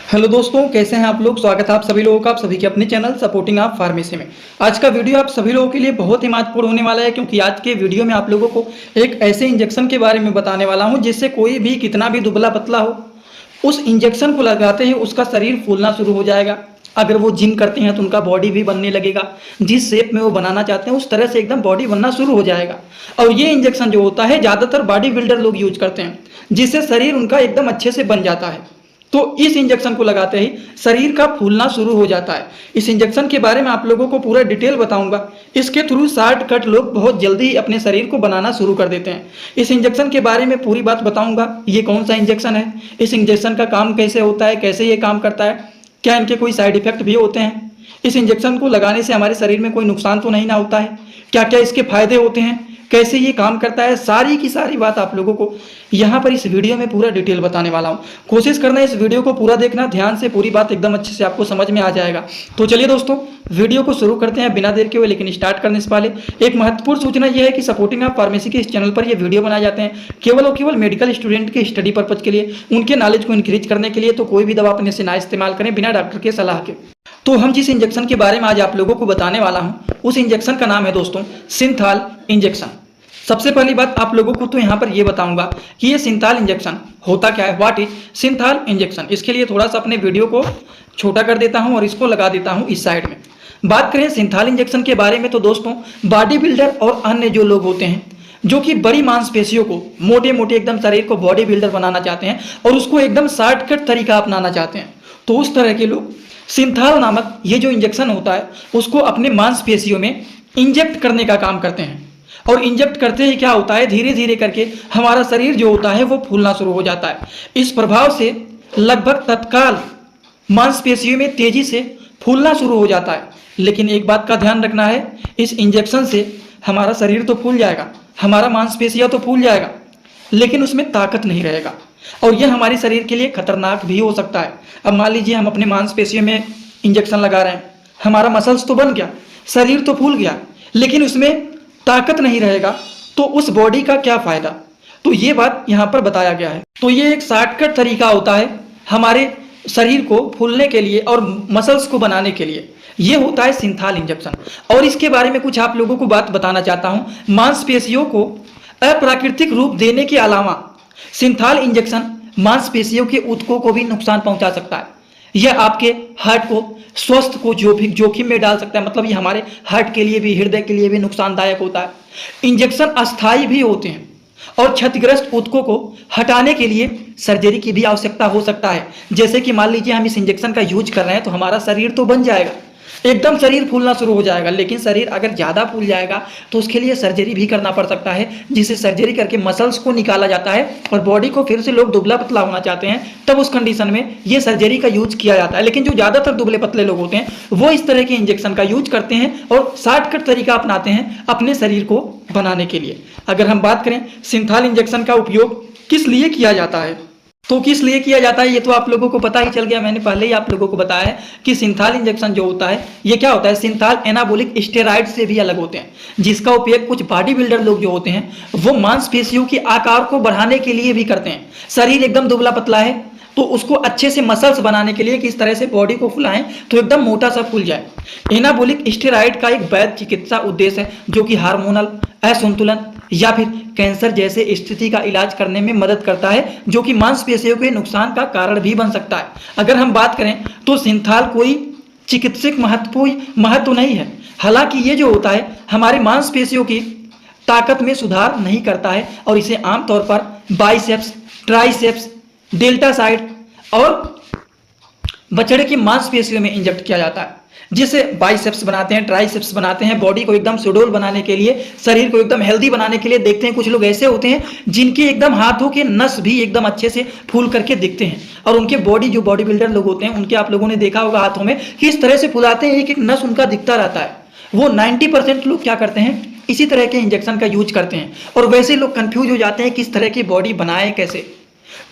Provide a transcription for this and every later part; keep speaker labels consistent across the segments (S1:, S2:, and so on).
S1: Hello दोस्तों, कैसे हैं आप लोग। स्वागत है आप सभी लोगों का आप सभी के अपने चैनल सपोर्टिंग आप फार्मेसी में। आज का वीडियो आप सभी लोगों के लिए बहुत ही महत्वपूर्ण होने वाला है, क्योंकि आज के वीडियो में आप लोगों को एक ऐसे इंजेक्शन के बारे में बताने वाला हूं जिससे कोई भी कितना भी दुबला पतला हो, उस इंजेक्शन को लगाते ही उसका शरीर फूलना शुरू हो जाएगा। अगर वो जिम करते हैं तो उनका बॉडी भी बनने लगेगा, जिस शेप में वो बनाना चाहते हैं उस तरह से एकदम बॉडी बनना शुरू हो जाएगा। और ये इंजेक्शन जो होता है ज़्यादातर बॉडी बिल्डर लोग यूज करते हैं, जिससे शरीर उनका एकदम अच्छे से बन जाता है। तो इस इंजेक्शन को लगाते ही शरीर का फूलना शुरू हो जाता है। इस इंजेक्शन के बारे में आप लोगों को पूरा डिटेल बताऊंगा। इसके थ्रू शॉर्टकट लोग बहुत जल्दी अपने शरीर को बनाना शुरू कर देते हैं। इस इंजेक्शन के बारे में पूरी बात बताऊंगा। ये कौन सा इंजेक्शन है, इस इंजेक्शन का काम कैसे होता है, कैसे ये काम करता है, क्या इनके कोई साइड इफेक्ट भी होते हैं, इस इंजेक्शन को लगाने से हमारे शरीर में कोई नुकसान तो नहीं ना होता है, क्या क्या इसके फायदे होते हैं, कैसे ये काम करता है, सारी की सारी बात आप लोगों को यहाँ पर इस वीडियो में पूरा डिटेल बताने वाला हूँ। कोशिश करना इस वीडियो को पूरा देखना ध्यान से, पूरी बात एकदम अच्छे से आपको समझ में आ जाएगा। तो चलिए दोस्तों, वीडियो को शुरू करते हैं बिना देर के हुए। लेकिन स्टार्ट करने से पहले एक महत्वपूर्ण सूचना यह है कि सपोर्टिंग आप फार्मेसी के इस चैनल पर ये वीडियो बनाए जाते हैं केवल और केवल मेडिकल स्टूडेंट के स्टडी पर्पज के लिए, उनके नॉलेज को इंक्रीज करने के लिए। तो कोई भी दवा अपने से ना इस्तेमाल करें बिना डॉक्टर के सलाह के। तो हम जिस इंजेक्शन के बारे में आज आप लोगों को बताने वाला हूं, उस इंजेक्शन का नाम है दोस्तों सिंथाल इंजेक्शन। सबसे पहली बात आप लोगों को तो यहाँ पर ये बताऊंगा कि ये सिंथाल इंजेक्शन होता क्या है, व्हाट इज सिंथाल इंजेक्शन। इसके लिए थोड़ा सा अपने वीडियो को छोटा कर देता हूँ और इसको लगा देता हूँ इस साइड में। बात करें सिंथाल इंजेक्शन के बारे में तो दोस्तों, बॉडी बिल्डर और अन्य जो लोग होते हैं जो कि बड़ी मांसपेशियों को, मोटे मोटे एकदम शरीर को बॉडी बिल्डर बनाना चाहते हैं और उसको एकदम शॉर्टकट तरीका अपनाना चाहते हैं, तो उस तरह के लोग सिंथाल नामक ये जो इंजेक्शन होता है उसको अपने मांसपेशियों में इंजेक्ट करने का काम करते हैं। और इंजेक्ट करते ही क्या होता है, धीरे धीरे करके हमारा शरीर जो होता है वो फूलना शुरू हो जाता है। इस प्रभाव से लगभग तत्काल मांसपेशियों में तेजी से फूलना शुरू हो जाता है। लेकिन एक बात का ध्यान रखना है, इस इंजेक्शन से हमारा शरीर तो फूल जाएगा, हमारा मांसपेशियां तो फूल जाएगा, लेकिन उसमें ताकत नहीं रहेगा और यह हमारे शरीर के लिए खतरनाक भी हो सकता है। अब मान लीजिए हम अपने मांसपेशियों में इंजेक्शन लगा रहे हैं, हमारा मसल्स तो बन गया, शरीर तो फूल गया, लेकिन उसमें ताकत नहीं रहेगा, तो उस बॉडी का क्या फायदा। तो ये बात यहाँ पर बताया गया है। तो ये एक शॉर्टकट तरीका होता है हमारे शरीर को फूलने के लिए और मसल्स को बनाने के लिए, ये होता है सिंथाल इंजेक्शन। और इसके बारे में कुछ आप लोगों को बात बताना चाहता हूँ। मांसपेशियों को अप्राकृतिक रूप देने के अलावा सिंथाल इंजेक्शन मांसपेशियों के ऊतकों को भी नुकसान पहुंचा सकता है। यह आपके हार्ट को, स्वस्थ को जोखिम में डाल सकता है। मतलब ये हमारे हार्ट के लिए भी, हृदय के लिए भी नुकसानदायक होता है। इंजेक्शन अस्थायी भी होते हैं और क्षतिग्रस्त ऊतकों को हटाने के लिए सर्जरी की भी आवश्यकता हो सकता है। जैसे कि मान लीजिए हम इस इंजेक्शन का यूज कर रहे हैं तो हमारा शरीर तो बन जाएगा, एकदम शरीर फूलना शुरू हो जाएगा, लेकिन शरीर अगर ज़्यादा फूल जाएगा तो उसके लिए सर्जरी भी करना पड़ सकता है, जिसे सर्जरी करके मसल्स को निकाला जाता है और बॉडी को फिर से लोग दुबला पतला होना चाहते हैं, तब उस कंडीशन में ये सर्जरी का यूज किया जाता है। लेकिन जो ज़्यादातर दुबले पतले लोग होते हैं वो इस तरह के इंजेक्शन का यूज करते हैं और शॉर्टकट तरीका अपनाते हैं अपने शरीर को बनाने के लिए। अगर हम बात करें सिंथाल इंजेक्शन का उपयोग किस लिए किया जाता है, तो किस लिए किया जाता है ये तो आप लोगों को पता ही चल गया। मैंने पहले ही आप लोगों को बताया है कि सिंथाल इंजेक्शन जो होता है ये क्या होता है, सिंथाल एनाबोलिक स्टेरॉइड से भी अलग होते हैं, जिसका उपयोग कुछ बॉडी बिल्डर लोग जो होते हैं वो मांसपेशियों के आकार को बढ़ाने के लिए भी करते हैं। शरीर एकदम दुबला पतला है तो उसको अच्छे से मसल्स बनाने के लिए किस तरह से बॉडी को फुलाएं तो एकदम मोटा सा फूल जाए। एनाबोलिक स्टेरॉइड का एक वैध चिकित्सा उद्देश्य है जो कि हार्मोनल असंतुलन या फिर कैंसर जैसे स्थिति का इलाज करने में मदद करता है, जो कि मांसपेशियों के नुकसान का कारण भी बन सकता है। अगर हम बात करें तो सिंथाल कोई चिकित्सक महत्व नहीं है। हालांकि ये जो होता है हमारे मांसपेशियों की ताकत में सुधार नहीं करता है और इसे आमतौर पर बाइसेप्स, ट्राइसेप्स, डेल्टा साइड और बछड़े की मांसपेशियों में इंजेक्ट किया जाता है, जिसे बाइसेप्स बनाते हैं, ट्राइसेप्स बनाते हैं। बॉडी को एकदम सुडौल बनाने के लिए, शरीर को एकदम हेल्दी बनाने के लिए देखते हैं कुछ लोग ऐसे होते हैं जिनके एकदम हाथों के नस भी एकदम अच्छे से फूल करके दिखते हैं और उनके बॉडी, जो बॉडी बिल्डर लोग होते हैं उनके आप लोगों ने देखा होगा हाथों में किस तरह से फुलाते हैं, एक एक नस उनका दिखता रहता है। वो 90% लोग क्या करते हैं, इसी तरह के इंजेक्शन का यूज करते हैं और वैसे लोग कंफ्यूज हो जाते हैं किस तरह की बॉडी बनाए कैसे।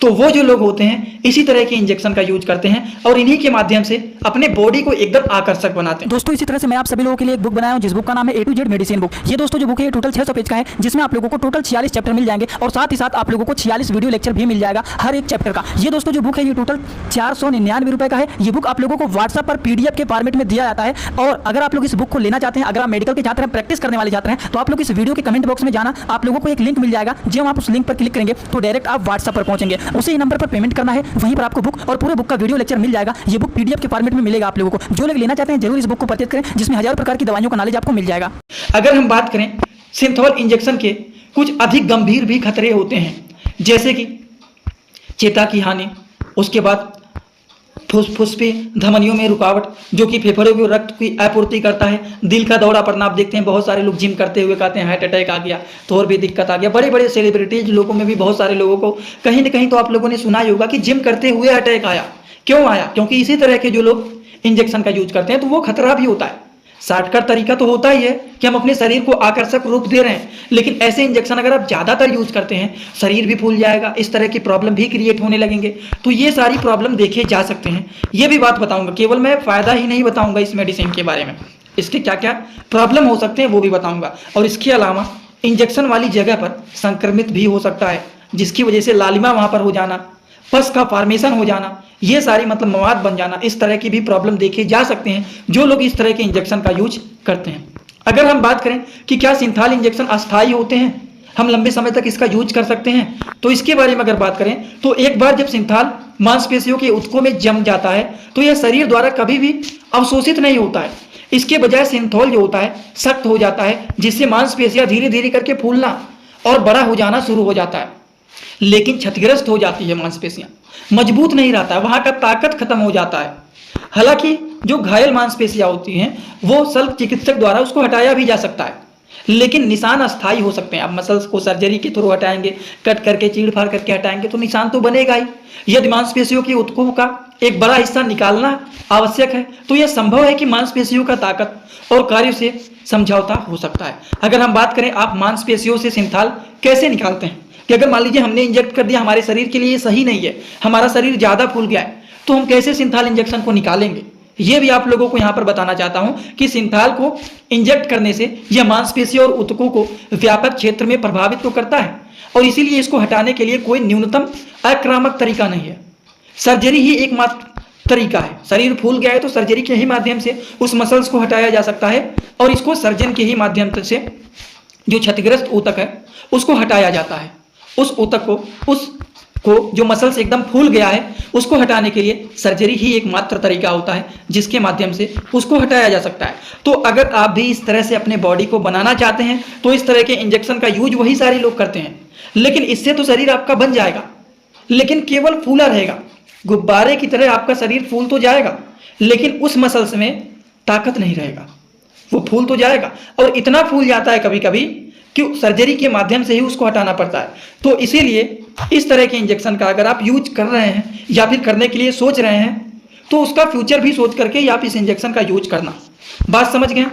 S1: तो वो जो लोग होते हैं इसी तरह के इंजेक्शन का यूज करते हैं और इन्हीं के माध्यम से अपने बॉडी को एकदम आकर्षक बनाते हैं।
S2: दोस्तों इसी तरह से मैं आप सभी लोगों के लिए एक बुक बनाया हूं जिस बुक का नाम है A to Z medicine book. ये दोस्तों जो बुक है ये टोटल 600 पेज का है, जिसमें आप लोगों को टोटल 46 चैप्टर मिल जाएंगे और साथ ही साथ आप लोगों को 46 वीडियो लेक्चर भी मिल जाएगा हर एक चैप्टर का। ये दोस्तों जो बुक है ये टोटल 499 रुपए का है। ये बुक आप लोगों को व्हाट्सएप पर PDF के फॉर्मेट में दिया जाता है। और अगर आप लोग इस बुक को लेना चाहते हैं, अगर आप मेडिकल के छात्र हैं, प्रैक्टिस करने वाले छात्र हैं, तो आप लोग इस वीडियो के कमेंट बॉक्स में जाना, आप लोगों को एक लिंक मिल जाएगा। जब आप उस लिंक पर क्लिक करेंगे तो डायरेक्ट आप व्हाट्सएप पर पहुंचेंगे, उसी नंबर पर पेमेंट करना है, वहीं पर आपको बुक और पूरे बुक का वीडियो लेक्चर मिल जाएगा। ये बुक PDF के फॉर्मेट में मिलेगा आप लोगों को। जो लोग लेना चाहते हैं जरूर इस बुक को परचेज करें, जिसमें हजारों प्रकार की दवाइयों का नॉलेज आपको मिल जाएगा।
S1: अगर हम बात करें सिंथोल इंजेक्शन के कुछ अधिक गंभीर भी खतरे होते हैं, जैसे कि चेता की हानि, उसके बाद फुसफुस पे धमनियों में रुकावट जो कि फेफड़ों को रक्त की आपूर्ति करता है, दिल का दौरा पड़ना। आप देखते हैं बहुत सारे लोग जिम करते हुए कहते हैं हार्ट अटैक आ गया तो और भी दिक्कत आ गया। बड़े बड़े सेलिब्रिटीज लोगों में भी बहुत सारे लोगों को कहीं ना कहीं तो आप लोगों ने सुना ही होगा कि जिम करते हुए अटैक आया। क्यों आया? क्योंकि इसी तरह के जो लोग इंजेक्शन का यूज करते हैं तो वो खतरा भी होता है। शॉर्टकट तरीका तो होता ही है कि हम अपने शरीर को आकर्षक रूप दे रहे हैं, लेकिन ऐसे इंजेक्शन अगर आप ज़्यादातर यूज करते हैं शरीर भी फूल जाएगा, इस तरह की प्रॉब्लम भी क्रिएट होने लगेंगे। तो ये सारी प्रॉब्लम देखे जा सकते हैं। ये भी बात बताऊंगा, केवल मैं फ़ायदा ही नहीं बताऊंगा इस मेडिसिन के बारे में, इसके क्या क्या प्रॉब्लम हो सकते हैं वो भी बताऊंगा। और इसके अलावा इंजेक्शन वाली जगह पर संक्रमित भी हो सकता है, जिसकी वजह से लालिमा वहाँ पर हो जाना, पस का फॉर्मेशन हो जाना, ये सारी मतलब मवाद बन जाना, इस तरह की भी प्रॉब्लम देखे जा सकते हैं जो लोग इस तरह के इंजेक्शन का यूज करते हैं। अगर हम बात करें कि क्या सिंथाल इंजेक्शन अस्थायी होते हैं, हम लंबे समय तक इसका यूज कर सकते हैं, तो इसके बारे में अगर बात करें तो एक बार जब सिंथाल मांसपेशियों के ऊतकों में जम जाता है तो यह शरीर द्वारा कभी भी अवशोषित नहीं होता है। इसके बजाय सिंथोल जो होता है सख्त हो जाता है, जिससे मांसपेशियां धीरे धीरे करके फूलना और बड़ा हो जाना शुरू हो जाता है, लेकिन क्षतिग्रस्त हो जाती है मांसपेशियां, मजबूत नहीं रहता है, वहां का ताकत खत्म हो जाता है। हालांकि जो घायल मांसपेशियां होती हैं वो शल्य चिकित्सक द्वारा उसको हटाया भी जा सकता है, लेकिन निशान अस्थायी हो सकते हैं। आप मसल्स को सर्जरी के थ्रू हटाएंगे, कट करके चीड़ फाड़ करके हटाएंगे तो निशान तो बनेगा ही। यदि मांसपेशियों के ऊतकों का एक बड़ा हिस्सा निकालना आवश्यक है तो यह संभव है कि मांसपेशियों का ताकत और कार्य से समझौता हो सकता है। अगर हम बात करें आप मांसपेशियों से सिंथाल कैसे निकालते हैं, कि अगर मान लीजिए हमने इंजेक्ट कर दिया, हमारे शरीर के लिए ये सही नहीं है, हमारा शरीर ज़्यादा फूल गया है, तो हम कैसे सिंथाल इंजेक्शन को निकालेंगे, ये भी आप लोगों को यहाँ पर बताना चाहता हूँ कि सिंथाल को इंजेक्ट करने से यह मांसपेशी और ऊतकों को व्यापक क्षेत्र में प्रभावित तो करता है और इसीलिए इसको हटाने के लिए कोई न्यूनतम आक्रामक तरीका नहीं है, सर्जरी ही एकमात्र तरीका है। शरीर फूल गया है तो सर्जरी के ही माध्यम से उस मसल्स को हटाया जा सकता है और इसको सर्जन के ही माध्यम से जो क्षतिग्रस्त ऊतक है उसको हटाया जाता है। उस ऊतक को जो मसल्स एकदम फूल गया है उसको हटाने के लिए सर्जरी ही एकमात्र तरीका होता है जिसके माध्यम से उसको हटाया जा सकता है। तो अगर आप भी इस तरह से अपने बॉडी को बनाना चाहते हैं तो इस तरह के इंजेक्शन का यूज वही सारे लोग करते हैं, लेकिन इससे तो शरीर आपका बन जाएगा, लेकिन केवल फूला रहेगा। गुब्बारे की तरह आपका शरीर फूल तो जाएगा, लेकिन उस मसल्स में ताकत नहीं रहेगा। वो फूल तो जाएगा और इतना फूल जाता है कभी कभी कि सर्जरी के माध्यम से ही उसको हटाना पड़ता है। तो इसीलिए इस तरह के इंजेक्शन का अगर आप यूज कर रहे हैं या फिर करने के लिए सोच रहे हैं तो उसका फ्यूचर भी सोच करके आप इस इंजेक्शन का यूज करना। बात समझ गए?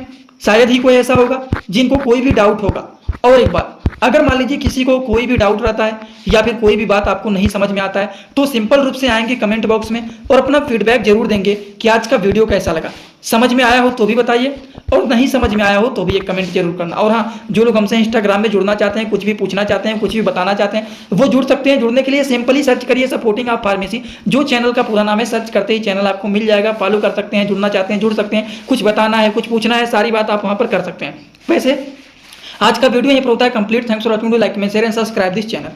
S1: शायद ही कोई ऐसा होगा जिनको कोई भी डाउट होगा। और एक बात, अगर मान लीजिए किसी को कोई भी डाउट रहता है या फिर कोई भी बात आपको नहीं समझ में आता है तो सिंपल रूप से आएंगे कमेंट बॉक्स में और अपना फीडबैक जरूर देंगे कि आज का वीडियो कैसा लगा। समझ में आया हो तो भी बताइए और नहीं समझ में आया हो तो भी एक कमेंट जरूर करना। और हाँ, जो लोग हमसे इंस्टाग्राम में जुड़ना चाहते हैं, कुछ भी पूछना चाहते हैं, कुछ भी बताना चाहते हैं, वो जुड़ सकते हैं। जुड़ने के लिए सिंपली सर्च करिए सपोर्टिंग ऑफ फार्मेसी, जो चैनल का पूरा नाम है, सर्च करते ही चैनल आपको मिल जाएगा। फॉलो कर सकते हैं, जुड़ना चाहते हैं जुड़ सकते हैं, कुछ बताना है, कुछ पूछना है, सारी बात आप वहाँ पर कर सकते हैं। वैसे आज का वीडियो यहीं पर होता है complete. Thanks for watching, like, share and subscribe this channel.